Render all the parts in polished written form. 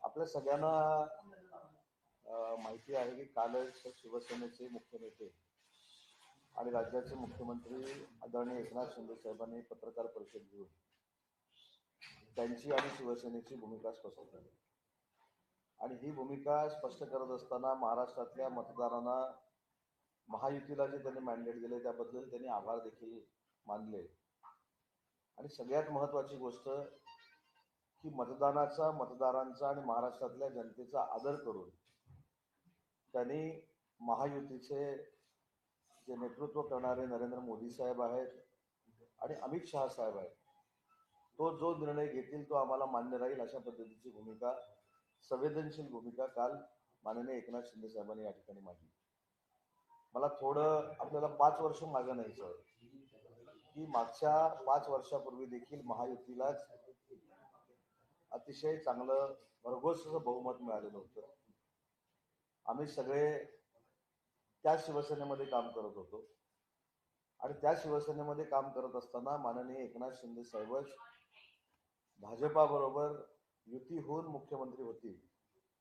आपल्या सगळ्यांना माहिती आहे की कालच शिवसेनेचे मुख्य नेते आणि राज्याचे मुख्यमंत्री आदरणीय एकनाथ शिंदे साहेबांनी पत्रकार परिषद घेऊन त्यांची आणि शिवसेनेची भूमिका स्पष्ट केली. आणि ही भूमिका स्पष्ट करत असताना महाराष्ट्रातल्या मतदारांना महायुतीला जे त्यांनी मॅन्डेट दिले त्याबद्दल त्यांनी आभार देखील मानले. आणि सगळ्यात महत्त्वाची गोष्ट की मतदारांचा आणि महाराष्ट्रातल्या जनतेचा आदर करून त्यांनी महायुतीचे जे नेतृत्व करणारे नरेंद्र मोदी साहेब आहेत आणि अमित शहा साहेब आहेत, तो जो निर्णय घेतील तो आम्हाला मान्य राहील अशा पद्धतीची भूमिका, संवेदनशील भूमिका काल माननीय एकनाथ शिंदे साहेबांनी या ठिकाणी मांडली. मला थोडं आपल्याला 5 वर्ष मागे न्यायचं की मागच्या 5 वर्षापूर्वी देखील महायुतीलाच अतिशय चांगलं भरघोस बहुमत मिळालेलं होतं. आम्ही सगळे त्या शिवसेनेमध्ये काम करत होतो आणि त्या शिवसेनेमध्ये काम करत असताना माननीय एकनाथ शिंदे साहेबच भाजपाबरोबर युती होऊन मुख्यमंत्री होतील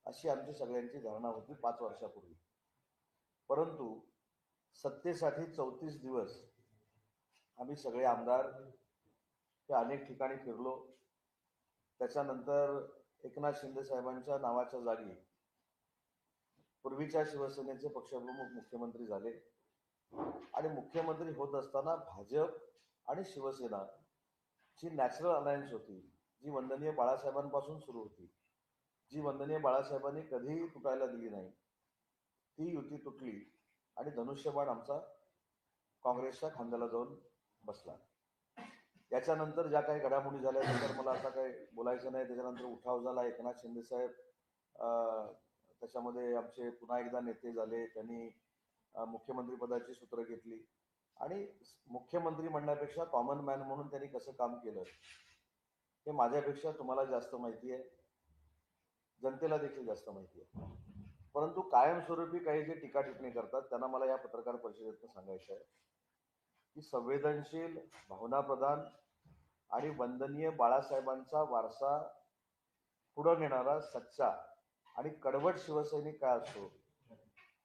अशी आमची सगळ्यांची धारणा होती 5 वर्षापूर्वी. परंतु सत्तेसाठी 34 दिवस आम्ही सगळे आमदार हे अनेक ठिकाणी फिरलो. त्याच्यानंतर एकनाथ शिंदे साहेबांच्या नावाच्या जागी पूर्वीच्या शिवसेनेचे पक्षप्रमुख मुख्यमंत्री झाले आणि मुख्यमंत्री होत असताना भाजप आणि शिवसेना जी नॅचरल अलायन्स होती, जी वंदनीय बाळासाहेबांपासून सुरू होती, जी वंदनीय बाळासाहेबांनी कधीही तुटायला दिली नाही, ती युती तुटली आणि धनुष्यबाण आमचा काँग्रेसच्या खांद्याला जाऊन बसला. याच्यानंतर ज्या काही घडामोडी झाल्या त्याच्यावर मला आता काही बोलायचं नाही. त्याच्यानंतर उठाव झाला. एकनाथ शिंदे साहेब त्याच्यामध्ये आमचे पुन्हा एकदा नेते झाले. त्यांनी मुख्यमंत्रीपदाची सूत्र घेतली आणि मुख्यमंत्री म्हणण्यापेक्षा कॉमन मॅन म्हणून त्यांनी कसं काम केलं हे माझ्यापेक्षा तुम्हाला जास्त माहिती आहे, जनतेला देखील जास्त माहिती आहे. परंतु कायमस्वरूपी काही जे टीका टिप्पणी करतात त्यांना मला या पत्रकार परिषदेतून सांगायचं आहे की संवेदनशील, भावनाप्रधान आणि वंदनीय बाळासाहेबांचा वारसा पुढे नेणारा सच्चा आणि कडवट शिवसैनिक काय असतो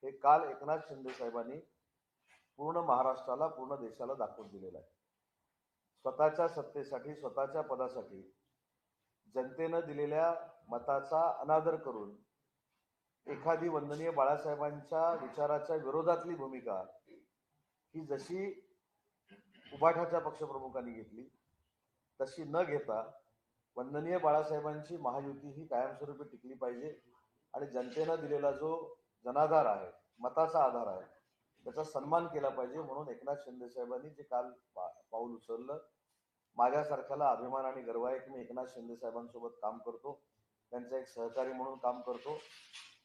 हे काल एकनाथ शिंदे साहेबांनी पूर्ण महाराष्ट्राला, पूर्ण देशाला दाखवून दिलेलं आहे. स्वतःच्या सत्तेसाठी, स्वतःच्या पदासाठी जनतेनं दिलेल्या मताचा अनादर करून एखादी वंदनीय बाळासाहेबांच्या विचाराच्या विरोधातली भूमिका ही जशी उभाठाच्या पक्षप्रमुखांनी घेतली तशी न घेता वंदनीय बाळासाहेबांची महायुती ही कायमस्वरूपी टिकली पाहिजे आणि जनतेनं दिलेला जो जनाधार आहे, मताचा आधार आहे, त्याचा सन्मान केला पाहिजे म्हणून एकनाथ शिंदे साहेबांनी जे काल पाऊल उचललं, माझ्यासारख्याला अभिमान आणि गर्व आहे की मी एकनाथ शिंदे साहेबांसोबत काम करतो, त्यांचा एक सहकारी म्हणून काम करतो.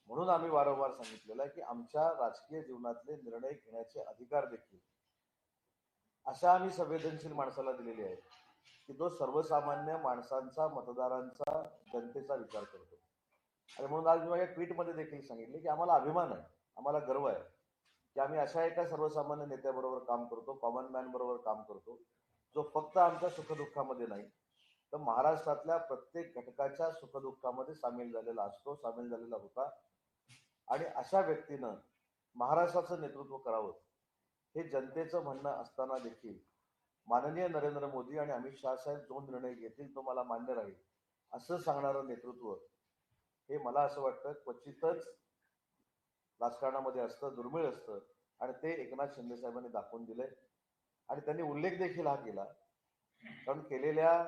म्हणून आम्ही वारंवार सांगितलेलं आहे की आमच्या राजकीय जीवनातले निर्णय घेण्याचे अधिकार देखील अशा आम्ही संवेदनशील माणसाला दिलेले आहेत की जो सर्वसामान्य माणसांचा, मतदारांचा, जनतेचा विचार करतो. आणि म्हणून आज मी माझ्या ट्विटमध्ये देखील सांगितले की आम्हाला अभिमान आहे, आम्हाला गर्व आहे की आम्ही अशा एका सर्वसामान्य नेत्याबरोबर काम करतो, कॉमन मॅन बरोबर काम करतो, जो फक्त आमच्या सुखदुःखामध्ये नाही तर महाराष्ट्रातल्या प्रत्येक घटकाच्या सुखदुःखामध्ये सामील झालेला असतो, सामील झालेला होता. आणि अशा व्यक्तीनं महाराष्ट्राचं नेतृत्व करावं हे जनतेचं म्हणणं असताना देखील माननीय नरेंद्र मोदी आणि अमित शहा साहेब जो निर्णय घेतील तो मला मान्य राहील असं सांगणारं नेतृत्व हे मला असं वाटतं क्वचितच राजकारणामध्ये असतं, दुर्मिळ असतं आणि ते एकनाथ शिंदे साहेबांनी दाखवून दिलंय. आणि त्यांनी उल्लेख देखील हा केला, कारण केलेल्या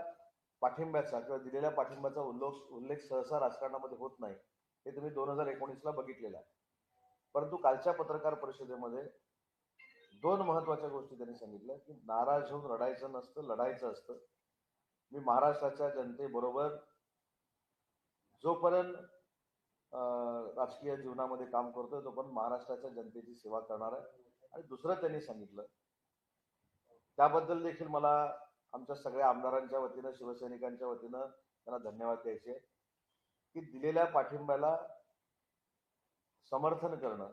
पाठिंब्याचा किंवा दिलेल्या पाठिंब्याचा उल्लेख सहसा राजकारणामध्ये होत नाही, हे तुम्ही 2019ला बघितलेलं आहे. परंतु कालच्या पत्रकार परिषदेमध्ये 2 महत्वाच्या गोष्टी त्यांनी सांगितल्या की नाराज होऊन रडायचं नसतं, लढायचं असतं. मी महाराष्ट्राच्या जनतेबरोबर जोपर्यंत राजकीय जीवनामध्ये काम करतोय तोपर्यंत महाराष्ट्राच्या जनतेची सेवा करणार आहे. आणि दुसरं त्यांनी सांगितलं, त्याबद्दल देखील मला आमच्या सगळ्या आमदारांच्या वतीनं, शिवसैनिकांच्या वतीनं त्यांना धन्यवाद द्यायचे की दिलेल्या पाठिंब्याला समर्थन करणं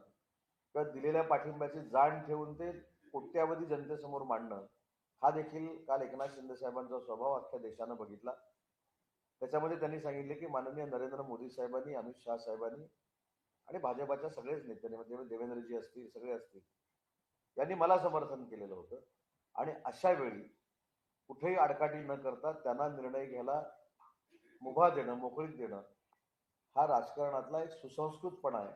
किंवा दिलेल्या पाठिंब्याची जाण ठेवून ते कोट्यावधी जनतेसमोर मांडणं हा देखील काल एकनाथ शिंदे साहेबांचा स्वभाव अख्ख्या देशानं बघितला. त्याच्यामध्ये त्यांनी सांगितले की माननीय नरेंद्र मोदी साहेबांनी, अमित शहा साहेबांनी आणि भाजपाच्या सगळेच नेत्यांनी म्हणजे देवेंद्रजी असतील, सगळे असतील, यांनी मला समर्थन केलेलं होतं. आणि अशा वेळी कुठेही आडकाठी न करता त्यांना निर्णय घ्यायला मुभा देणं, मोकळीक देणं, हा राजकारणातला एक सुसंस्कृतपणा आहे.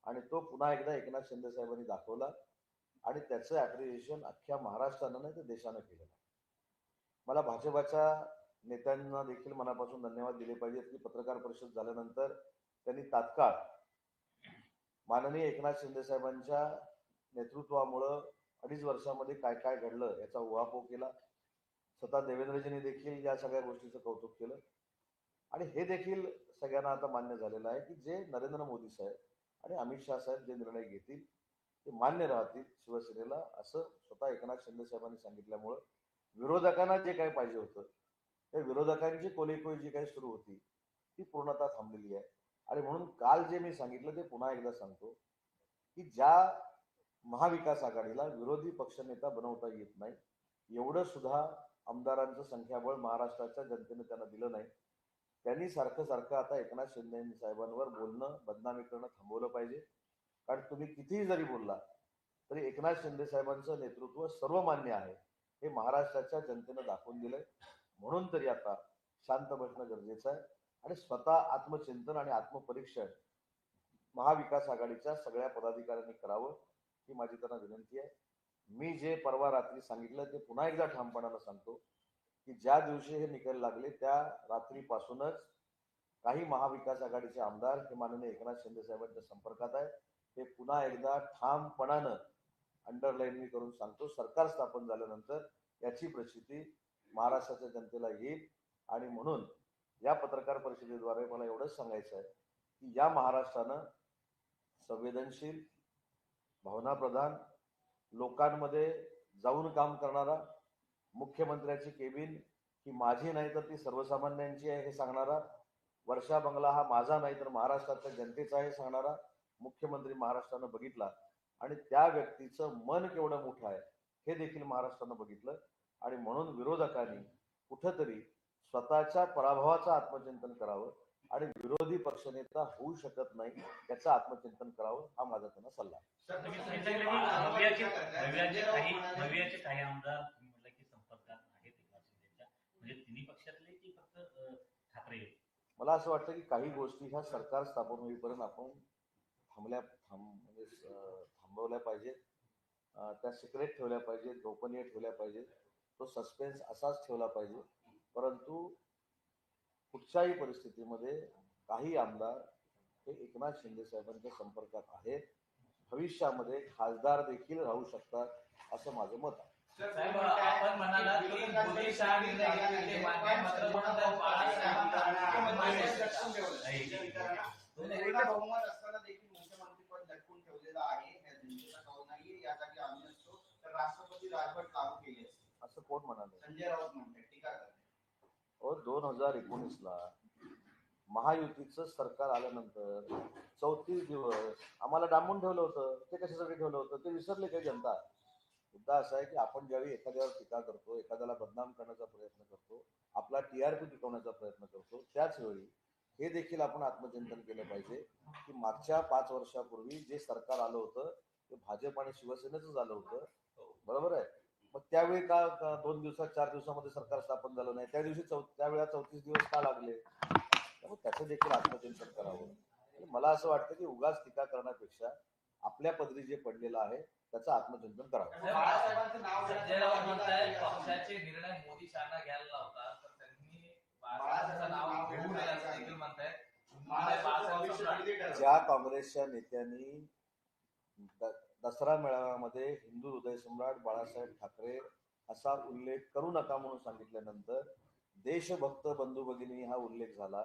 आणि तो पुन्हा एकदा एकनाथ शिंदे साहेबांनी दाखवला आणि त्याचं ॲप्रिशिएशन अख्ख्या महाराष्ट्रानं नाही तर देशानं केलं. मला भाजपाच्या नेत्यांना देखील मनापासून धन्यवाद दिले पाहिजेत की पत्रकार परिषद झाल्यानंतर त्यांनी तात्काळ माननीय एकनाथ शिंदे साहेबांच्या नेतृत्वामुळं 2.5 वर्षामध्ये काय काय घडलं याचा उहापोह केला. स्वतः देवेंद्रजींनी देखील या सगळ्या गोष्टीचं कौतुक केलं. आणि हे देखील सगळ्यांना आता मान्य झालेलं आहे की जे नरेंद्र मोदी साहेब आणि अमित शहा साहेब जे निर्णय घेतील ते मान्य राहतील शिवसेनेला, असं स्वतः एकनाथ शिंदे साहेबांनी सांगितल्यामुळं विरोधकांना जे काही पाहिजे होतं, त्या विरोधकांची कोलीकोई जी काही सुरू होती ती पूर्णतः थांबलेली आहे. आणि म्हणून काल जे मी सांगितलं ते पुन्हा एकदा सांगतो की ज्या महाविकास आघाडीला विरोधी पक्षनेता बनवता येत नाही, एवढं सुद्धा आमदारांचं संख्याबळ महाराष्ट्राच्या जनतेने त्यांना दिलं नाही. त्यांनी सारखं सारखं आता एकनाथ शिंदे साहेबांवर बोलणं, बदनामी करणं थांबवलं पाहिजे. कारण तुम्ही कितीही जरी बोलला तरी एकनाथ शिंदे साहेबांचं नेतृत्व सर्वमान्य आहे हे महाराष्ट्राच्या जनतेनं दाखवून दिलंय. म्हणून तरी आता शांत बसणं गरजेचं आहे आणि स्वतः आत्मचिंतन आणि आत्मपरीक्षण महाविकास आघाडीच्या सगळ्या पदाधिकाऱ्यांनी करावं ही माझी त्यांना विनंती आहे. मी जे परवा रात्री सांगितलं ते पुन्हा एकदा ठामपणानं सांगतो की ज्या दिवशी हे निकाल लागले त्या रात्रीपासूनच काही महाविकास आघाडीचे आमदार हे माननीय एकनाथ शिंदे साहेबांच्या संपर्कात आहे. हे पुन्हा एकदा ठामपणानं अंडरलाईन मी करून सांगतो, सरकार स्थापन झाल्यानंतर याची प्रचिती महाराष्ट्राच्या जनतेला येईल. आणि म्हणून या पत्रकार परिषदेद्वारे मला एवढंच सांगायचं आहे की या महाराष्ट्रानं संवेदनशील, भावनाप्रधान, लोकांमध्ये जाऊन काम करणारा, मुख्यमंत्र्याची केबिन ही माझी नाही तर ती सर्वसामान्यांची आहे हे सांगणारा, वर्षा बंगला हा माझा नाही तर महाराष्ट्राच्या जनतेचा आहे सांगणारा मुख्यमंत्री महाराष्ट्रानं बघितला. आणि त्या व्यक्तीचं मन केवढं मोठं आहे हे देखील महाराष्ट्रानं बघितलं. आणि म्हणून विरोधकांनी कुठंतरी स्वतःच्या पराभवाचं आत्मचिंतन करावं आणि विरोधी पक्षनेता होऊ शकत नाही याचं आत्मचिंतन करावं हा माझा त्यांना सल्ला आहे. भव्याचे काही आमदार तुम्ही म्हटलं की संपर्कात आहेत एकनाथ शिंदेच्या, म्हणजे तिन्ही पक्षातले की फक्त ठाकरे? मला असं वाटतं की काही गोष्टी ह्या सरकार स्थापन होईपर्यंत आपण थांबवल्या पाहिजेत, त्या सिक्रेट ठेवल्या पाहिजेत, गोपनीय ठेवल्या पाहिजेत, तो सस्पेन्स असाच ठेवला पाहिजे. परंतु कुठच्याही परिस्थितीमध्ये काही आमदार हे एकनाथ शिंदे साहेबांच्या संपर्कात आहेत, भविष्यामध्ये खासदार देखील राहू शकतात असं माझं मत आहे. आपण म्हणाला की मोदी शहा निर्णय घेतले ते मान्य आहे, मात्र बहुमत असताना देखील मुख्यमंत्री पद लटकून ठेवलेलं आहे. जनतेचा कौल नाही यासाठी आम्ही असतो तर राष्ट्रपती राजवट लागू केली असते असं कोण म्हणाले? संजय राऊत म्हणतात, टीका करतात. 2019ला महायुतीचं सरकार आल्यानंतर 34 दिवस आम्हाला डांबून ठेवलं होतं. ते कशासाठी ठेवलं होतं ते विसरले काही जनता? मुद्दा असा आहे की आपण ज्यावेळी एखाद्यावर टीका करतो, एखाद्याला बदनाम करण्याचा प्रयत्न करतो, आपला TRP टिकवण्याचा प्रयत्न करतो, त्याच वेळी हे देखील आपण आत्मचिंतन केलं पाहिजे की मागच्या 5 वर्षापूर्वी जे सरकार आलं होतं ते भाजप आणि शिवसेनेचं झालं होतं, बरोबर आहे? मग त्यावेळी का 2 दिवसात 4 दिवसामध्ये सरकार स्थापन झालं नाही? त्या दिवशी त्यावेळेला 34 दिवस का लागले? त्यामुळे त्याचं देखील आत्मचिंतन करावं. आणि मला असं वाटतं की उगाच टीका करण्यापेक्षा आपल्या पदरी जे पडलेलं आहे त्याचं आत्मचिंतन करावं. बाळासाहेबांचं नाव संजय राऊत म्हणतायत पक्षाचे निर्णय मोदी शहाना घ्यायला लावता, तर त्यांनी बाळासाहेबांचं नाव घेऊ नये असं देखील म्हणतायत. ज्या काँग्रेसच्या नेत्यांनी दसरा मेळाव्यामध्ये हिंदू हृदय सम्राट बाळासाहेब ठाकरे असा उल्लेख करू नका म्हणून सांगितल्यानंतर देशभक्त बंधू भगिनी हा उल्लेख झाला,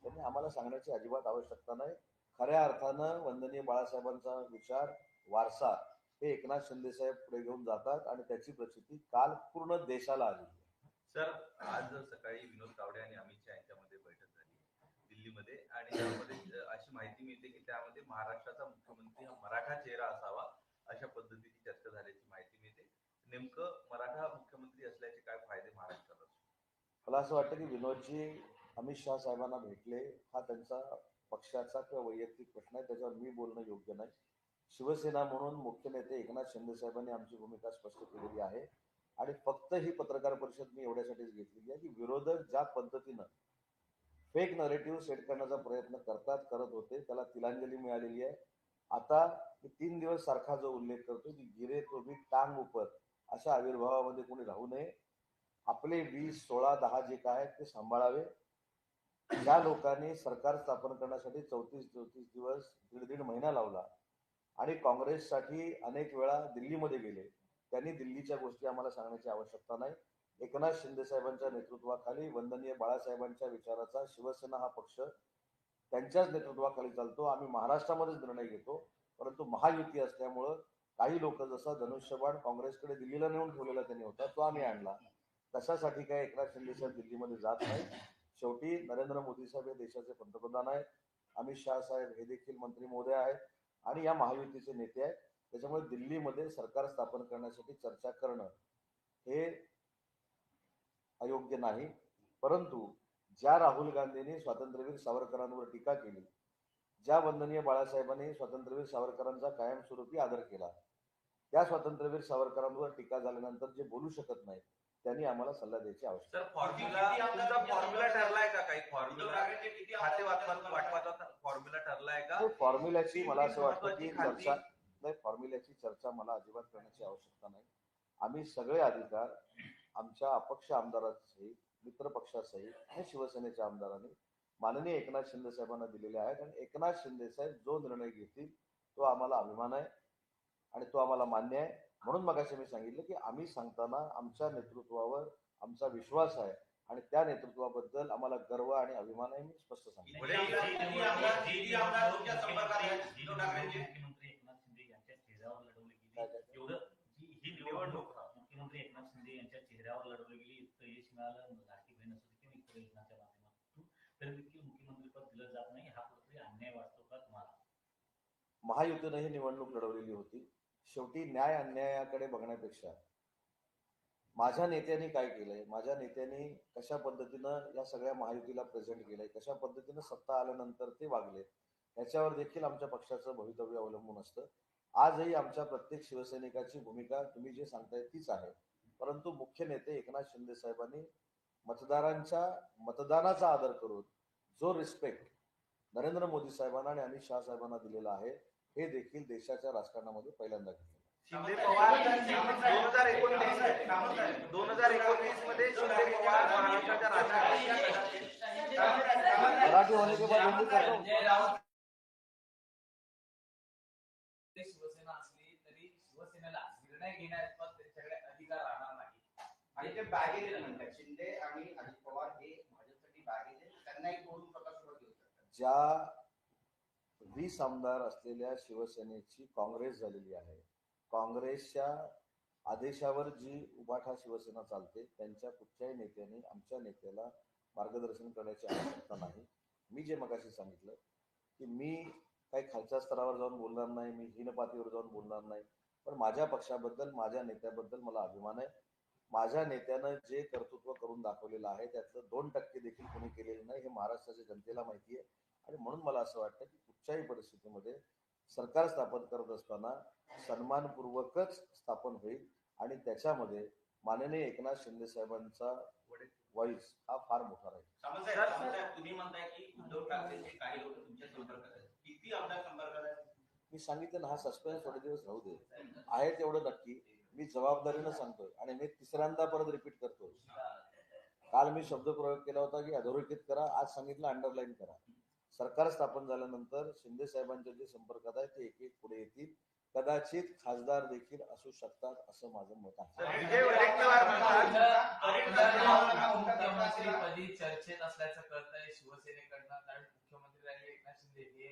त्यांनी आम्हाला सांगण्याची अजिबात आवश्यकता नाही. खऱ्या अर्थानं वंदनीय बाळासाहेबांचा विचार, वारसा हे एकनाथ शिंदे साहेब पुढे घेऊन जातात आणि त्याची प्रचिती काल पूर्ण देशाला आली. सर, आज सकाळी विनोद तावडे आणि अमित शहा यांच्यामध्ये बैठक झाली दिल्लीमध्ये आणि त्यामध्ये अशी माहिती मिळते की त्यामध्ये महाराष्ट्राचा मुख्यमंत्री हा मराठा चेहरा असावा अशा पद्धतीची चर्चा झाल्याची माहिती मिळते. नेमकं मराठा मुख्यमंत्री असल्याचे काय फायदे महाराष्ट्राला? मला असं वाटतं की विनोदजी अमित शहा साहेबांना भेटले हा त्यांचा पक्षाचा किंवा वैयक्तिक प्रश्न आहे, त्याच्यावर मी बोलणं योग्य नाही. शिवसेना म्हणून मुख्य नेते एकनाथ शिंदे साहेबांनी आमची भूमिका स्पष्ट केलेली आहे आणि फक्त ही पत्रकार परिषद मी एवढ्यासाठीच घेतलेली आहे की विरोधक ज्या पद्धतीनं फेक नरेटिव्ह सेट करण्याचा प्रयत्न करत होते त्याला तिलांजली मिळालेली आहे. आता मी 3 दिवस सारखा जो उल्लेख करतो की गिरे तो भी टांग उपर अशा आविर्भावामध्ये कोणी राहू नये. आपले 20, 16, 10 जे काय आहेत ते सांभाळावे. ज्या लोकांनी सरकार स्थापन करण्यासाठी 34 दिवस दीड महिना लावला आणि काँग्रेससाठी अनेक वेळा दिल्लीमध्ये गेले, त्यांनी दिल्लीच्या गोष्टी आम्हाला सांगण्याची आवश्यकता नाही. एकनाथ शिंदे साहेबांच्या नेतृत्वाखाली वंदनीय बाळासाहेबांच्या विचाराचा शिवसेना हा पक्ष त्यांच्याच नेतृत्वाखाली चालतो. आम्ही महाराष्ट्रामध्येच निर्णय घेतो, परंतु महायुती असल्यामुळं काही लोक जसा धनुष्यबाण काँग्रेसकडे दिल्लीला नेऊन ठेवलेला त्यांनी होता तो आम्ही आणला. कशासाठी काय एकनाथ शिंदे साहेब दिल्लीमध्ये जात नाही. शेवटी नरेंद्र मोदी साहेब हे देशाचे पंतप्रधान आहेत, अमित शहा साहेब हे देखील मंत्री महोदय आहेत आणि या महायुतीचे नेते आहेत. त्याच्यामुळे दिल्लीमध्ये सरकार स्थापन करण्यासाठी चर्चा करणं हे अयोग्य नाही. परंतु ज्या राहुल गांधींनी स्वातंत्र्यवीर सावरकरांवर टीका केली, ज्या वंदनीय बाळासाहेबांनी स्वातंत्र्यवीर सावरकरांचा कायमस्वरूपी आदर केला, त्या स्वातंत्र्यवीर सावरकरांवर टीका झाल्यानंतर जे बोलू शकत नाही त्यांनी आम्हाला सल्ला द्यायची आवश्यकता. सर फॉर्म्युला ठरलाय का? काही फॉर्म्युला खाते वाटपाचा फॉर्म्युला ठरलाय का? फॉर्म्युल्याची मला असं वाटतं की फॉर्म्युल्याची चर्चा मला अजिबात करण्याची आवश्यकता नाही. आम्ही सगळे अधिकार आमच्या अपक्ष आमदारांसहित, मित्र पक्षासहित आणि शिवसेनेच्या आमदारांनी माननीय एकनाथ शिंदे साहेबांना दिलेले आहेत आणि एकनाथ शिंदे साहेब जो निर्णय घेतील तो आम्हाला अभिमान आहे आणि तो आम्हाला मान्य आहे. म्हणून मगाशी मी सांगितलं की आम्ही सांगताना आमच्या नेतृत्वावर आमचा विश्वास आहे आणि त्या नेतृत्वाबद्दल आम्हाला गर्व आणि अभिमान आहे. मी स्पष्ट सांगितलं. मुख्यमंत्री एकनाथ शिंदे यांच्या चेहऱ्यावर लढवली गेली, एवढं ही निवडणूक मुख्यमंत्री एकनाथ शिंदे यांच्या चेहऱ्यावर लढवली गेली, इतकं यश मिळालं, लाडकी बहीण असू दे किंवा इतर योजनांच्या माध्यमातून, तर देखील मुख्यमंत्रीपद दिलं जात नाही. हा कुठेतरी अन्याय वाटतो का तुम्हाला? महायुतीनं ही निवडणूक लढवलेली होती. शेवटी न्याय अन्यायाकडे बघण्यापेक्षा माझ्या नेत्यांनी काय केलंय, माझ्या नेत्यांनी कशा पद्धतीनं या सगळ्या महायुतीला प्रेझेंट केलंय, कशा पद्धतीनं सत्ता आल्यानंतर ते वागले, याच्यावर देखील आमच्या पक्षाचं भवितव्य अवलंबून असतं. आजही आमच्या प्रत्येक शिवसैनिकाची भूमिका तुम्ही जे सांगताय तीच आहे. परंतु मुख्य नेते एकनाथ शिंदे साहेबांनी मतदारांच्या मतदानाचा आदर करून जो रिस्पेक्ट नरेंद्र मोदी साहेबांना आणि अमित शहा साहेबांना दिलेला आहे हे देखील देशाच्या राजकारणामध्ये पहिल्यांदा घेतलं. शिंदे पवार 2019 मध्ये शिंदे पवार महाराष्ट्राच्या राजकारणात मराठी होने के बाद हिंदी करता हूं. शिवसेना असली तरी शिवसेनेला निर्णय घेण्यात त्यांच्याकडे अधिकार राहणार नाही आणि ते बॅगेज म्हणतात शिंदे आणि अजित पवार हे भाजपसाठी बॅगेज आहे, त्यांनाही तोडून स्वतःसोबत घेऊ शकतात. ज्या 20 आमदार असलेल्या शिवसेनेची काँग्रेस झालेली आहे, काँग्रेसच्या आदेशावर जी उभाठा शिवसेना चालते त्यांच्या कुठल्याही नेत्याने आमच्या नेत्याला मार्गदर्शन करण्याची आवश्यकता नाही. मी जे मगाशी सांगितलं की मी काही खालच्या स्तरावर जाऊन बोलणार नाही, मी हीनपातीवर जाऊन बोलणार नाही, पण माझ्या पक्षाबद्दल माझ्या नेत्याबद्दल मला अभिमान आहे. माझ्या नेत्यानं जे कर्तृत्व करून दाखवलेलं आहे त्यातलं 2% देखील कोणी केलेलं नाही हे महाराष्ट्राच्या जनतेला माहिती आहे. आणि म्हणून मला असं वाटतं की कुठच्याही परिस्थितीमध्ये सरकार स्थापन करत असताना सन्मानपूर्वकच स्थापन होईल आणि त्याच्यामध्ये माननीय एकनाथ शिंदे साहेबांचा व्हॉइस हा फार मोठा राहील. तुम्ही म्हणताय की उद्धव ठाकरेंचे काही लोक तुमच्या संपर्कात आहेत, किती आमदार संपर्कात आहेत? मी सांगितलं ना, हा सस्पेन्स थोडे दिवस राहू दे. आहे तेवढं नक्की मी जबाबदारीनं सांगतोय आणि मी तिसऱ्यांदा परत रिपीट करतोय. काल मी शब्दप्रयोग केला होता की अधोरेखित करा, आज सांगितलं अंडरलाईन करा. सरकार स्थापन झाल्यानंतर शिंदे साहेबांच्या जे संपर्कात आहे ते एक एक पुढे येतील. कदाचित खासदार देखील असू शकतात असं माझं मत आहे. मुख्यमंत्रीपदी चर्चेत असल्याचं कळतंय शिवसेनेकडनं, कारण मुख्यमंत्री आणि एकनाथ शिंदे हे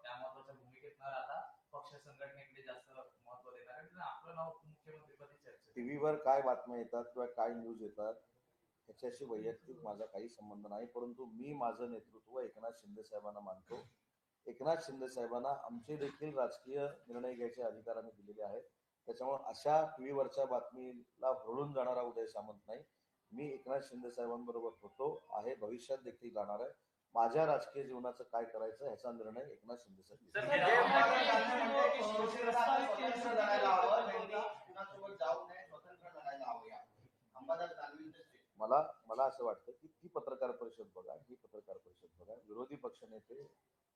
त्या महत्वाच्या भूमिकेत न राहता पक्ष संघटनेकडे जास्त महत्व देणार, कारण आपलं नाव मुख्यमंत्रीपदी चर्चेत. टीव्हीवर काय बातम्या येतात किंवा काय न्यूज येतात ह्याच्याशी वैयक्तिक माझा काही संबंध नाही. परंतु मी माझं नेतृत्व एकनाथ शिंदे साहेबांना मानतो. एकनाथ शिंदे साहेबांना आमचे देखील राजकीय निर्णय घ्यायचे अधिकार आम्ही दिलेले आहेत. त्याच्यामुळे अशा टीव्हीवरच्या बातमीला भरडून जाणारा उदय सामंत नाही. मी एकनाथ शिंदे साहेबांबरोबर होतो आहे, भविष्यात देखील राहणार आहे. माझ्या राजकीय जीवनाचं काय करायचं ह्याचा निर्णय एकनाथ शिंदे साहेब घेतील. सर, अंबादास दानवेंनी शिवसेनेला स्वतंत्र लढायला हवं, त्यांनी कुणासोबत जाऊ नये, स्वतंत्र लढायला हवं. या अंबादास दानवेंचं मला असं वाटतं की ही पत्रकार परिषद बघा. विरोधी पक्षनेते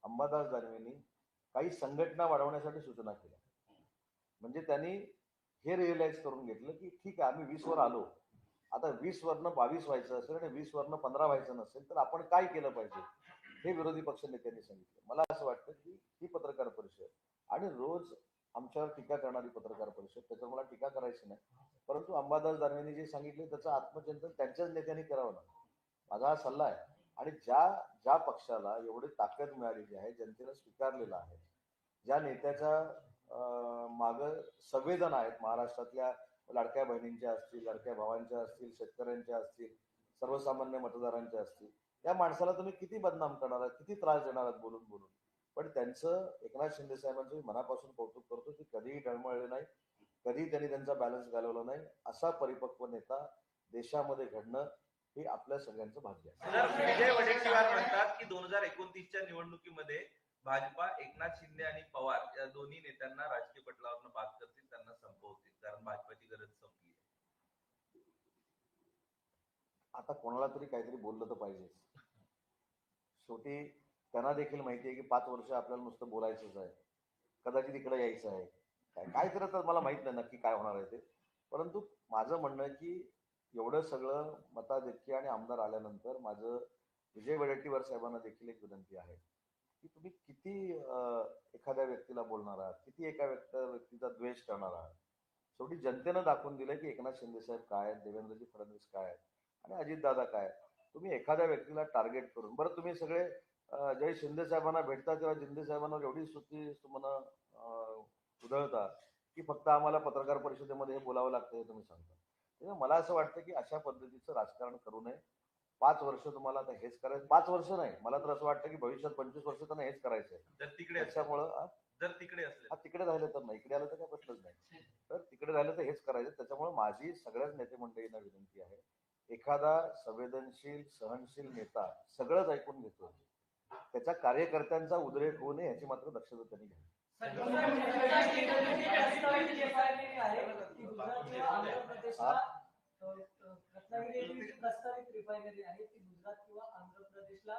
अंबादास दानवेंनी काही संघटना वाढवण्यासाठी सूचना केल्या. म्हणजे त्यांनी हे रिअलाइज करून घेतलं की ठीक आहे, आम्ही 20 वर आलो, आता 20 वरनं 22 व्हायचं असेल आणि 20 वरनं 15 व्हायचं नसेल तर आपण काय केलं पाहिजे हे विरोधी पक्ष नेत्यांनी सांगितलं. मला असं वाटतं की ही पत्रकार परिषद आणि रोज आमच्यावर टीका करणारी पत्रकार परिषद, त्याच्यावर मला टीका करायची नाही, परंतु अंबादास दानवेंनी जे सांगितले त्याचं आत्मचिंतन त्यांच्याच नेत्यांनी करावं ना, माझा हा सल्ला आहे. आणि ज्या पक्षाला एवढी ताकद मिळालेली आहे, जनतेनं स्वीकारलेलं आहे, ज्या नेत्याच्या माग संवेदना आहेत, महाराष्ट्रातल्या लाडक्या बहिणींच्या असतील, लाडक्या भावांच्या असतील, शेतकऱ्यांच्या असतील, सर्वसामान्य मतदारांच्या असतील, या माणसाला तुम्ही किती बदनाम करणार आहात, किती त्रास देणार आहात बोलून बोलून. पण त्यांचं, एकनाथ शिंदे साहेबांचं मी मनापासून कौतुक करतो की कधीही डळमळले नाही, कधी त्यांनी त्यांचा बॅलन्स घालवला नाही. असा परिपक्व नेता देशामध्ये घडणं हे आपल्या सगळ्यांचं भाग्य आहे. सर, विजय वडेट्टीवार म्हणतात की 2029च्या निवडणुकीमध्ये भाजपा एकनाथ शिंदे आणि पवार या दोन्ही नेत्यांना राजकीय पटलावरनं बाद करतील, त्यांना संपवतील, कारण भाजपाची गरज संपली. आता कोणाला तरी काहीतरी बोललं तर पाहिजे. शेवटी त्यांना देखील माहिती आहे की 5 वर्ष आपल्याला नुसतं बोलायचंच आहे, कदाचित इकडे यायचं आहे, काय करत तर मला माहित नाही नक्की काय होणार आहे ते. परंतु माझं म्हणणं आहे की एवढं सगळं मताधिक्य आणि आमदार आल्यानंतर माझं विजय वडेट्टीवार साहेबांना देखील एक विनंती आहे की तुम्ही किती एखाद्या व्यक्तीला बोलणार आहात, किती एका व्यक्तीचा द्वेष करणार आहात. शेवटी जनतेनं दाखवून दिलं की एकनाथ शिंदे साहेब काय आहेत, देवेंद्रजी फडणवीस काय आहेत आणि अजितदादा काय आहेत. तुम्ही एखाद्या व्यक्तीला टार्गेट करून, बरं तुम्ही सगळे ज्यावेळी शिंदे साहेबांना भेटता तेव्हा शिंदे साहेबांवर एवढी स्तुती तुम्हाला उधळता की फक्त आम्हाला पत्रकार परिषदेमध्ये हे बोलावं लागतं हे तुम्ही सांगता. त्यामुळे मला असं वाटतं की अशा पद्धतीचं राजकारण करू नये. 5 वर्ष तुम्हाला आता हेच करायचं, 5 वर्ष नाही, मला तर असं वाटतं की भविष्यात 25 वर्ष त्यांना हेच करायचं आहे. जर तिकडे असेल, त्याच्यामुळं जर तिकडे असेल, हा तिकडे राहिलं तर नाही, इकडे आलं तर काय प्रश्नच नाही. तर तिकडे राहिलं तर हेच करायचं. त्याच्यामुळे माझी सगळ्याच नेते मंडळींना विनंती आहे, एखादा संवेदनशील सहनशील नेता सगळंच ऐकून घेतो, त्याच्या कार्यकर्त्यांचा उद्रेक होऊ नये याची मात्र दक्षता त्यांनी घ्यावी. प्रस्तावित रिफायनरी आहे ती गुजरात किंवा आंध्र प्रदेशला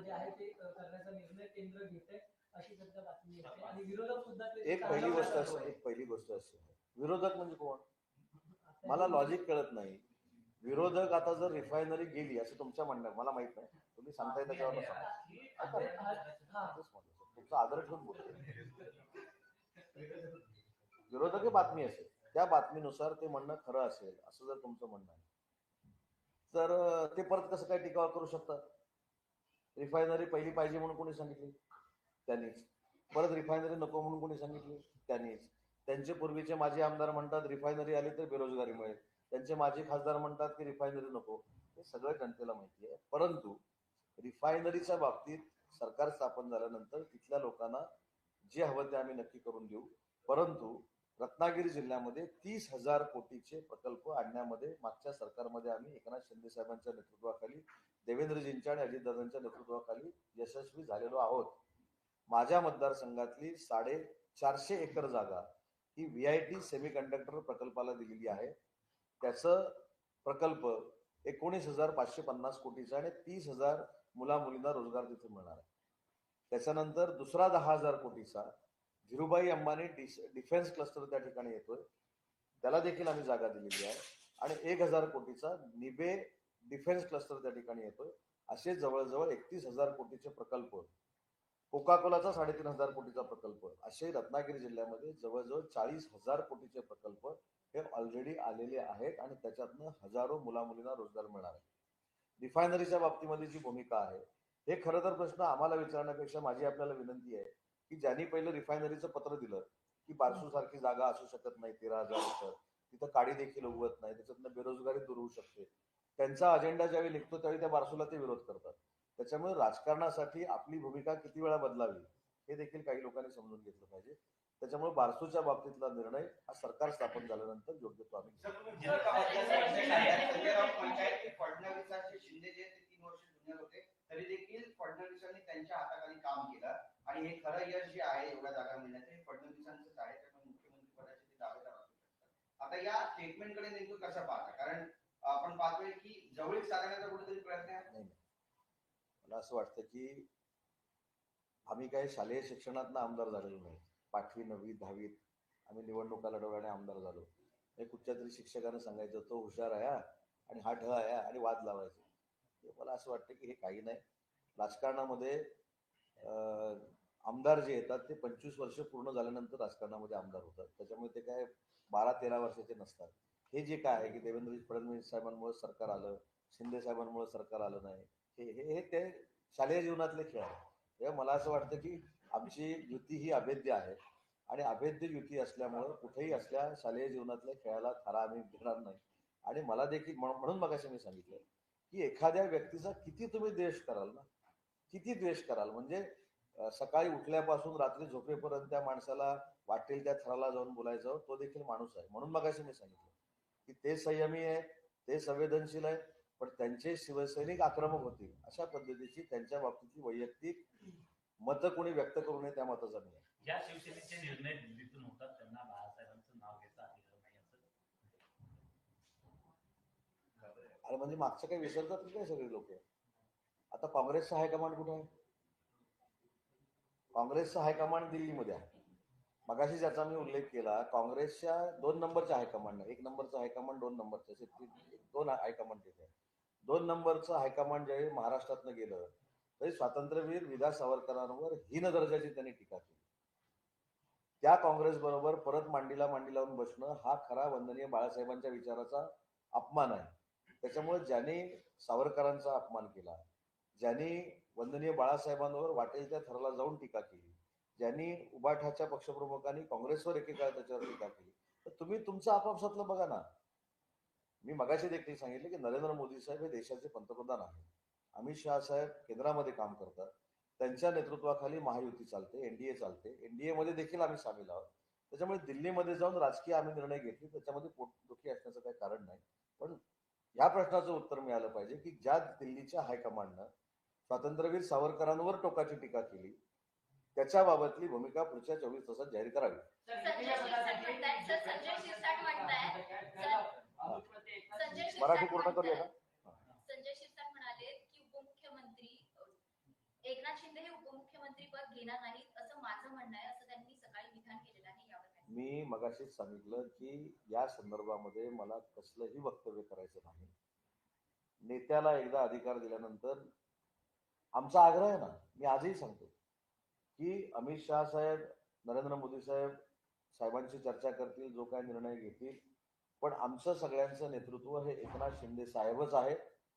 जे आहे ते करण्याचा निर्णय केंद्र घेते अशी सध्या बातमी येते. आणि विरोधक सुद्धा एक पहिली गोष्ट असते, विरोधक म्हणजे कोण, मला लॉजिक कळत नाही. विरोधक आता जर रिफायनरी गेली असं तुमच्या म्हणणं, मला माहित नाही, तुम्ही सांगताय त्याच्यावर तुमचा आदर ठेवून बोलतो. विरोधक ही बातमी असेल, त्या बातमीनुसार ते म्हणणं खरं असेल असं जर तुमचं म्हणणं आहे तर ते परत कसं काय टीका करू शकतात. रिफायनरी पहिली पाहिजे म्हणून कोणी सांगितली, त्यांनीच. परत रिफायनरी नको म्हणून कोणी सांगितली, त्यांनीच. त्यांचे पूर्वीचे माजी आमदार म्हणतात रिफायनरी आली तर बेरोजगारी मिळेल, त्यांचे माजी खासदार म्हणतात की रिफायनरी नको. हे सगळं जनतेला माहिती आहे. परंतु रिफायनरीच्या बाबतीत सरकार स्थापन झाल्यानंतर तिथल्या लोकांना जे हवं ते आम्ही नक्की करून देऊ. परंतु रत्नागिरी जिल्ह्यामध्ये 30,000 कोटीचे प्रकल्प आणण्यामध्ये मागच्या सरकारमध्ये आम्ही एकनाथ शिंदे साहेबांच्या नेतृत्वाखाली, देवेंद्रजींच्या आणि अजितदादांच्या नेतृत्वाखाली यशस्वी झालेलो आहोत. माझ्या मतदारसंघातली 450 एकर जागा ही VIT सेमीकंडक्टर प्रकल्पाला दिलेली आहे. त्याचं प्रकल्प 19,550 कोटीचा आणि 30,000 मुलामुलींना रोजगार तिथे मिळणार आहे. त्याच्यानंतर दुसरा 10,000 कोटीचा धीरुभाई अंबानी डिफेन्स क्लस्टर त्या ठिकाणी येतोय, त्याला देखील आम्ही जागा दिलेली आहे. आणि 1,000 कोटीचा निबे डिफेन्स क्लस्टर त्या ठिकाणी येतोय. असे जवळजवळ 31,000 कोटीचे प्रकल्प, कोकाकोलाचा 3,500 कोटीचा प्रकल्प, असे रत्नागिरी जिल्ह्यामध्ये जवळजवळ 40,000 कोटीचे प्रकल्प हे ऑलरेडी आलेले आहेत आणि त्याच्यातनं हजारो मुलामुलींना रोजगार मिळणार आहे. रिफायनरीच्या बाबतीमध्ये जी भूमिका आहे, हे खरं तर प्रश्न आम्हाला विचारण्यापेक्षा माझी आपल्याला विनंती आहे की ज्यांनी पहिलं रिफायनरीचं पत्र दिलं की बारसू सारखी जागा असू शकत नाही, 13,000 एकर, तिथं काडी देखील उगवत नाही, त्याच्यातनं बेरोजगारी दूर होऊ शकते, त्यांचा अजेंडा ज्यावेळी निघतो त्यावेळी त्या बारसूला ते विरोध करतात. त्याच्यामुळे राजकारणासाठी आपली भूमिका किती वेळा बदलावी हे देखील काही लोकांनी समजून घेतलं पाहिजे. त्याच्यामुळे बारसूच्या बाबतीतला निर्णय हा सरकार स्थापन झाल्यानंतर योग्य तो आम्ही घेऊ. सर, तुम्ही जसं संजय राऊत म्हणतायत की फडणवीसांचे शिंदे जे ते 3 वर्ष जुनियर होते तरी देखील फडणवीसांनी त्यांच्या हाताखाली काम केलं आणि हे खरं यश जे आहे एवढ्या जागा मिळण्याचं हे फडणवीसांचंच आहे. त्यामुळे मुख्यमंत्री पदाचे ते दावेदार असू शकतात. आता या स्टेटमेंटकडे नेमकं कसं पाहता? कारण आपण पाहतोय की जवळीक साधण्याचा कुठेतरी प्रयत्न आहे. नाही, मला असं वाटतं की आम्ही काही शालेय शिक्षणातनं आमदार झालेलो नाही. 5वी 9वी 10वीत आम्ही निवडणुका लढवल्याने आमदार झालो. एक कुठच्या तरी शिक्षकानं सांगायचं तो हुशार आहे आणि हा ढ आहे आणि वाद लावायचे. मला असं वाटतं की हे काही नाही. राजकारणामध्ये आमदार जे येतात ते 25 वर्ष पूर्ण झाल्यानंतर राजकारणामध्ये आमदार होतात. त्याच्यामुळे ते काय 12-13 वर्षाचे नसतात. हे जे काय आहे की देवेंद्र फडणवीस साहेबांमुळे सरकार आलं, शिंदे साहेबांमुळे सरकार आलं नाही, हे हे हे ते शालेय जीवनातले खेळ आहे. तेव्हा मला असं वाटतं की आमची युती ही अभेद्य आहे आणि अभेद्य युती असल्यामुळं कुठेही असल्या शालेय जीवनातल्या खेळाला थारा आम्ही देणार नाही. आणि मला देखील म्हणून मगाशी मी सांगितलं की एखाद्या व्यक्तीचा किती तुम्ही द्वेष कराल ना, किती द्वेष कराल. म्हणजे सकाळी उठल्यापासून रात्री झोपेपर्यंत त्या माणसाला वाटेल त्या थराला जाऊन बोलायचं, तो देखील माणूस आहे. म्हणून मगाशी मी सांगितलं की ते संयमी आहे, ते संवेदनशील आहे, पण त्यांचे शिवसैनिक आक्रमक होतील अशा पद्धतीची त्यांच्या बाबतीतली वैयक्तिक मतं कोणी व्यक्त करू नये त्या मताचा मी आहे. ज्या शिवसेनेचे निर्णय दिल्लीतून होतात त्यांना बाळासाहेबांचं नाव घेता अधिकार नाही असं. अरे म्हणजे मागचं काही विसरतात की काय सगळे लोक? आता काँग्रेसचं हायकमांड कुठे आहे? काँग्रेसचं हायकमांड दिल्लीमध्ये आहे. मगाशी ज्याचा मी उल्लेख केला, काँग्रेसच्या 2 नंबरच्या हायकमांड, 1 नंबरचं हायकमांड, 2 नंबरचं, असे 2 हायकमांड तिथे. 2 नंबरचं हायकमांड ज्यावेळी महाराष्ट्रातनं गेलं तरी स्वातंत्र्यवीर विदा सावरकरांवर हीन दर्जाची त्यांनी टीका केली. त्या काँग्रेस बरोबर परत मांडीला मांडी लावून बसणं हा खरा वंदनीय बाळासाहेबांच्या विचाराचा अपमान आहे. त्याच्यामुळे ज्यांनी सावरकरांचा अपमान केला, ज्यांनी वंदनीय बाळासाहेबांवर वाटेल त्या थराला जाऊन टीका केली, ज्यांनी उबाठाच्या पक्षप्रमुखांनी काँग्रेसवर एकेकाळ त्याच्यावर टीका केली, तर तुम्ही तुमचं आपापसातलं बघा ना. मी मगाशी देखील सांगितलं की नरेंद्र मोदी साहेब हे देशाचे पंतप्रधान आहेत. अमित शहा साहेब केंद्रामध्ये काम करतात. त्यांच्या नेतृत्वाखाली महायुती चालते, एनडीए चालते. एनडीए मध्ये देखील आम्ही सामील आहोत. त्याच्यामुळे दिल्लीमध्ये जाऊन राजकीय आम्ही निर्णय घेतले, त्याच्यामध्ये पोटदुखी असण्याचं काही कारण नाही. पण या प्रश्नाचं उत्तर मिळालं पाहिजे की ज्या दिल्लीच्या हायकमांडनं स्वातंत्र्यवीर सावरकरांवर टोकाची टीका केली त्याच्याबाबतली भूमिका पुढच्या 24 तासात जाहीर करावी. मराठी पूर्ण करूया का? संजय शिरसाट म्हणाले की उपमुख्यमंत्री एकनाथ शिंदे हे उपमुख्यमंत्री पद घेणार नाहीत असं माझं म्हणणं आहे, असं त्यांनी सकाळी विधान केलेलं आहे. यावर मी मगाशीच सांगितलं की या संदर्भामध्ये मला कसलंही वक्तव्य करायचं नाही. नेत्याला एकदा अधिकार दिल्यानंतर आमचा आग्रह आहे ना, मी आजही सांगतो की अमित शहा साहेब, नरेंद्र मोदी साहेबांची चर्चा करतील, जो काय निर्णय घेतील, पण आमचं सगळ्यांचं नेतृत्व हे एकनाथ शिंदे साहेबच आहे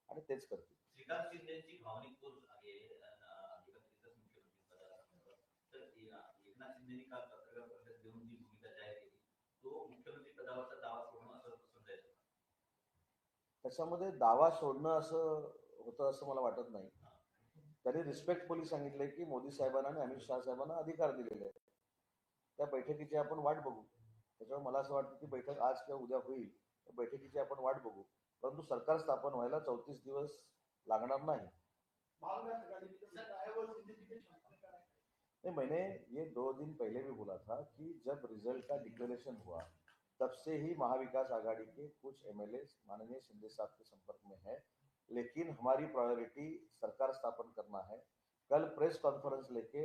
आणि तेच करतील. श्रीकांत शिंदेची भावनिक तोच आहे अधिकारीच मुख्यमंत्री पदाला. तर एकनाथ शिंदेनी काल पत्रकार परिषद देऊन जी भूमिका जाहीर केली, तो मुख्यमंत्री पदावरचा दावा सोडणं असं समजायचं. त्याच्यामध्ये दावा सोडणं असं होतं असं मला वाटत नाही. त्यांनी रिस्पेक्टफुली सांगितलंय की मोदी साहेबांना आणि अमित शहा साहेबांना अधिकार दिलेले आहेत. त्या बैठकीची आपण वाट बघू. त्याच्यामुळे मला असं वाटतं की बैठक आज किंवा उद्या होईल. त्या बैठकीची आपण वाट बघू. परंतु सरकार स्थापन व्हायला 34 दिवस लागणार नाही. नहीं, मैंने ये 2 दिन पहले भी बोला था कि जब रिजल्ट का डिक्लेरेशन हुआ तब से ही महाविकास आघाड़ी के कुछ एमएलए माननीय शिंदे साहब के संपर्क में है, लेकिन हमारी प्रायोरिटी सरकार स्थापन करना है. कल प्रेस कॉन्फ्रेंस लेके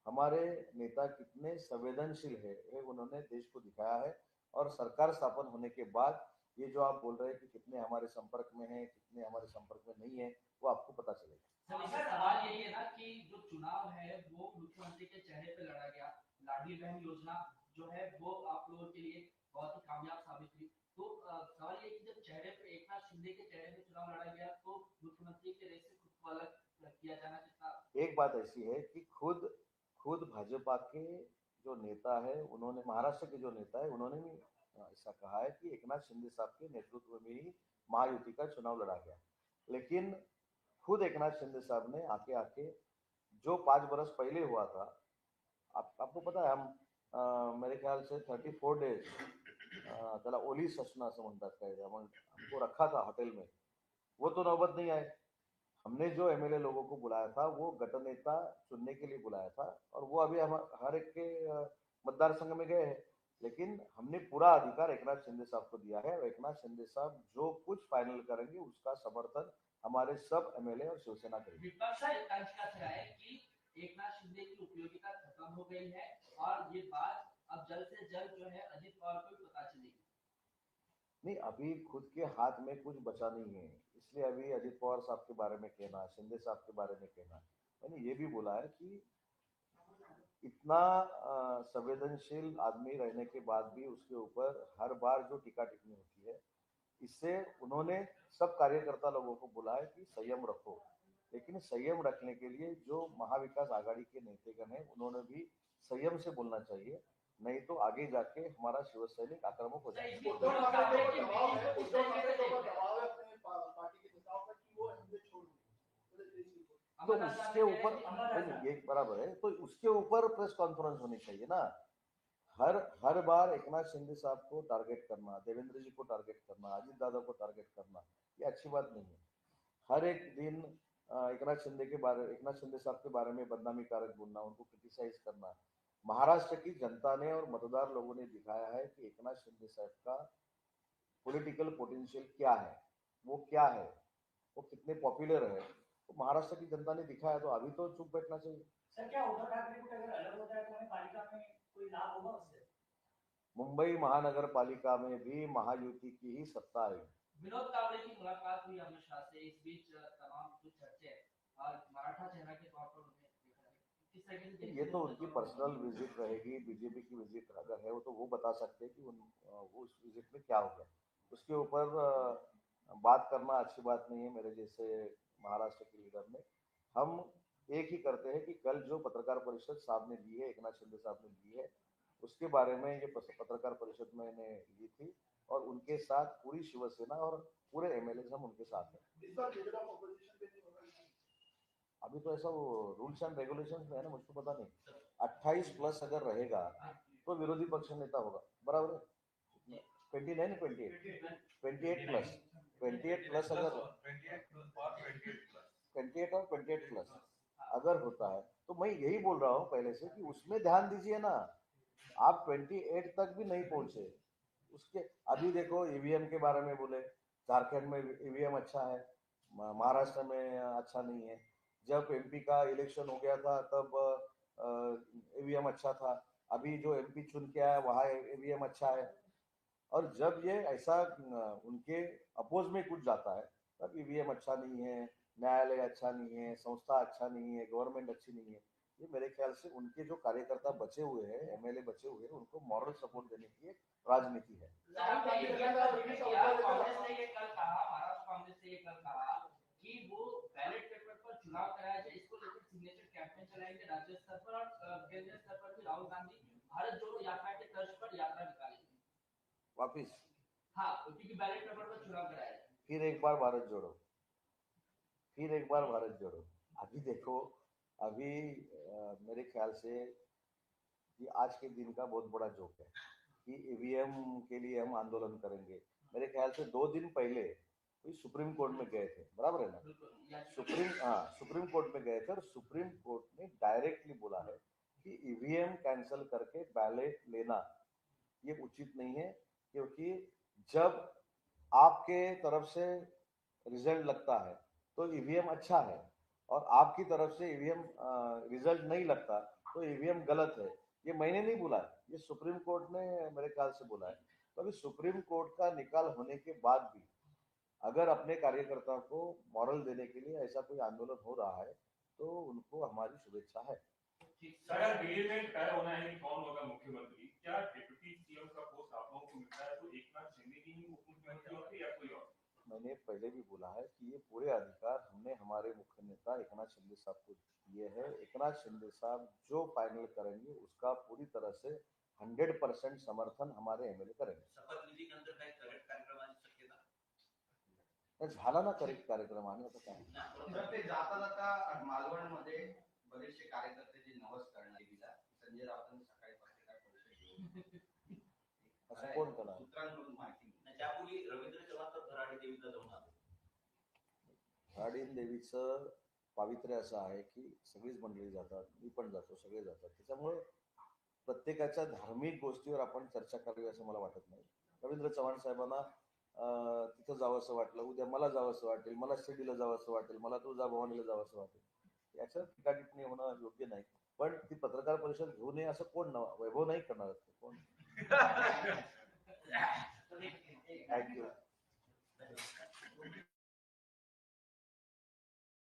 हमारे नेता कितने संवेदनशील है ये उन्होंने देश को दिखाया है. और सरकार स्थापन होने के बाद ये जो आप बोल रहे हैं कि कितने हमारे संपर्क में हैं, कितने हमारे संपर्क में नहीं है, वो आपको पता चलेगा. सवाल यही है ना कि जो चुनाव है वो मुख्यमंत्री के चेहरे पे लड़ा गया. लाडली बहन योजना जो है वो आप लोगों के लिए बहुत ही कामयाब साबित हुई. तो सवाल ये कि जब चेहरे पे एकनाथ शिंदे के चेहरे पे चुनाव लड़ा गया तो मुख्यमंत्री के रेस से खुद को अलग किया जाना कितना. एक बात ऐसी है कि खुद भाजपा के जो नेता है, उन्होंने महाराष्ट्र के जो नेता है उन्होंने भी ऐसा कहा है कि एकनाथ शिंदे साहब के नेतृत्व में ही महायुति का चुनाव लड़ा गया. लेकिन खुद एकनाथ शिंदे साहब ने आके जो 5 बरस पहले हुआ था, आपको पता है, हम मेरे ख्याल से 34 डेज त्याला ओलीस असणं असं म्हणतात काय मग हमको रखा था होटल में, वो तो नौबत नहीं आए. हमने जो एमएलए लोगों को बुलाया था वो गठनेता चुनने के लिए बुलाया था और वो अभी हम हर एक के मतदार संघ में गए हैं. लेकिन हमने पूरा अधिकार एकनाथ शिंदे साहब को दिया है और एकनाथ शिंदे साहब जो कुछ फाइनल करेंगे उसका समर्थन हमारे सब एमएलए और शिवसेना करेगी. विपक्ष एकांश का कह रहा है कि एकनाथ शिंदे की उपयोगिता खत्म हो गई है और ये बात अब जल्द से जल्द जो है अजित पवार को भी पता चलेगी. नहीं, अभी खुद के हाथ में कुछ बचा नहीं है, इसलिए अभी अजित पवार साहब के बारे में कहना, शिंदे साहब के बारे में कहना. मैंने ये भी बोला है कि इतना संवेदनशील आदमी रहने के बाद भी उसके ऊपर हर बार जो टीका टिप्पणी होती है, इससे उन्होंने सब कार्यकर्ता लोगों को बोला है कि संयम रखो. लेकिन संयम रखने के लिए जो महाविकास आघाड़ी के नेतागण हैं उन्होंने भी संयम से बोलना चाहिए, नहीं तो आगे जाके हमारा शिवसैनिक आक्रामक हो जाएगा. इसमें दोनों कांग्रेस की मीटिंग को किस तरीके से देखते हैं? तो उसके ऊपर नहीं, ये बराबर है, तो उसके ऊपर प्रेस कॉन्फ्रेंस होनी चाहिए ना. हर बार एकनाथ शिंदे साहब को टारगेट करना, देवेंद्र जी को टारगेट करना, अजित दादा को टारगेट करना, ये अच्छी बात नहीं है. हर एक दिन एकनाथ शिंदे साहब के बारे में बदनामी कारक बोलना, उनको क्रिटिसाइज करना. महाराष्ट्र की जनता ने और मतदार लोगों ने दिखाया है कि एकनाथ शिंदे साहब का पॉलिटिकल पोटेंशियल क्या है, वो क्या है, वो कितने पॉपुलर है, तो महाराष्ट्र की जनता ने दिखाया. तो अभी तो चुप बैठना चाहिए. सर क्या उद्धव ठाकरे को अगर अलग होता है तो हमें पालिका में कोई लाभ होगा उससे? मुंबई महानगर पालिका में भी महायुति की ही सत्ता है. विनोद तावड़े की मुलाकात हुई अमित शाह से. इस बीच तमाम जो चर्चे हैं और मराठा चेहरा के तौर पर उन्हें देखा है. किस तरीके से ये तो उनकी पर्सनल विजिट रहेगी, बीजेपी की विजिट अगर है वो तो वो बता सकते हैं कि वो उस विजिट में क्या हो गया. उसके ऊपर बात करना अच्छी बात नहीं है मेरे जैसे महाराष्ट्र के लीडर ने. हम एक ही करते हैं कि कल जो पत्रकार परिषद साहब ने ली है, एकनाथ शिंदे साहब ने ली है, उसके बारे में ये पत्रकार परिषद मैंने ली थी और उनके साथ पूरी शिवसेना और पूरे एमएलए हम उनके साथ हैं. अभी तो ऐसा वो रूल्स एंड रेगुलेशंस में है ना, मुझको पता नहीं. 28 प्लस अगर रहेगा तो विरोधी पक्ष नेता होगा, बराबर है. 29 28 प्लस 28 प्लस अगर 28 और 28 प्लस अगर होता है तो मैं यही बोल रहा हूँ पहले से कि उसमें ध्यान दीजिए ना. आप 28 तक भी नहीं पहुंचे. उसके अभी देखो ईवीएम के बारे में बोले, झारखंड में ईवीएम अच्छा है, महाराष्ट्र में अच्छा नहीं है. जब एमपी का इलेक्शन हो गया था तब ईवीएम अच्छा था. अभी जो एमपी चुन के आया वहाँ ईवीएम अच्छा है. और जब ये ऐसा उनके अपोज में कुछ जाता है तब ईवीएम अच्छा नहीं है, न्यायालय अच्छा नहीं है, संस्था अच्छा नहीं है, गवर्नमेंट अच्छी नहीं है. ये मेरे ख्याल से उनके जो कार्यकर्ता बचे हुए हैं, एमएलए बचे हुए हैं, उनको मॉरल सपोर्ट देने की एक राजनीति है. कांग्रेस ने ये कल कहा, महाराष्ट्र कांग्रेस ने ये कल कहा कि वो बैलेट पेपर पर चुनाव कराया जाए, इसको लेकर सिग्नेचर कैंपेन चलाएंगे राज्य स्तर पर और केंद्रीय स्तर पर भी. राहुल गांधी भारत जोड़ो यात्रा के तर्ज पर यात्रा निकालेंगे वापिस हाँ, क्योंकि बैलेट पेपर पर चुनाव कराया जाए. फिर एक बार भारत जोड़ो, फिर एक बार भारत जोड़ो. अभी देखो, अभी मेरे ख्याल से ये आज के दिन का बहुत बड़ा जोक है कि ईवीएम के लिए हम आंदोलन करेंगे. मेरे ख्याल से 2 दिन पहले कोई सुप्रीम कोर्ट में गए थे, बराबर है ना. सुप्रीम कोर्ट में गए थे और सुप्रीम कोर्ट ने डायरेक्टली बोला है कि ईवीएम कैंसिल करके बैलेट लेना ये उचित नहीं है, क्योंकि जब आपके तरफ से रिजल्ट लगता है तो ईवीएम अच्छा है और आपकी तरफ से ईवीएम रिजल्ट नहीं लगता तो ईवीएम गलत है. ये मैंने नहीं बोला, ये सुप्रीम कोर्ट ने मेरे ख्याल से बोला है. तो अभी सुप्रीम कोर्ट का निकाल होने के बाद भी अगर अपने कार्यकर्ता को मॉरल देने के लिए ऐसा कोई आंदोलन हो रहा है तो उनको हमारी शुभेच्छा है. सर दिल्ली में तय होना है कि कौन होगा मुख्यमंत्री. क्या डिप्टी सीएम का पोस्ट आप लोगों को मिलता है तो एकनाथ शिंदे जी ही उप मुख्यमंत्री होंगे या कोई और? मैंने पहले भी बोला है कि ये पूरे अधिकार हमने हमारे मुख्य नेता एकनाथ शिंदे साहब को दिए हैं. एकनाथ शिंदे साहब जो फाइनल करेंगे उसका पूरी तरह से 100% समर्थन हमारे एमएलए करेंगे. शपथविधीनंतर काही करेक्ट कार्यक्रमाची शक्यता झाला ना करेक्ट कार्यक्रम आणि आता काय. तर ते जाता जाता मालवणमध्ये बरेचसे कार्यकर्ते जे नवस करणार दिला संजय राऊतांनी सकाळी पत्रकार परिषद आहे. कोण करणार? सूत्रांकडून माहिती मिळते. त्यापूर्वी रवींद्र चव्हाण तर भराडी देवीला जाऊन आले. भराडी देवीचं पावित्र्य असं आहे की सगळीच मंडळी जातात, मी पण जातो, सगळे जातात. त्याच्यामुळे प्रत्येकाच्या धार्मिक गोष्टीवर आपण चर्चा करावी असं मला वाटत नाही. रवींद्र चव्हाण साहेबांना तिथं जावंसं वाटलं, उद्या मला जावंसं वाटेल, मला शिर्डीला जावंसं वाटेल, मला तुळजाभवानीला जावंसं वाटेल, याचं टीका टिप्पणी होणं योग्य नाही. पण ती पत्रकार परिषद घेऊ नये असं कोण वैभव नाही करणार असतं कोण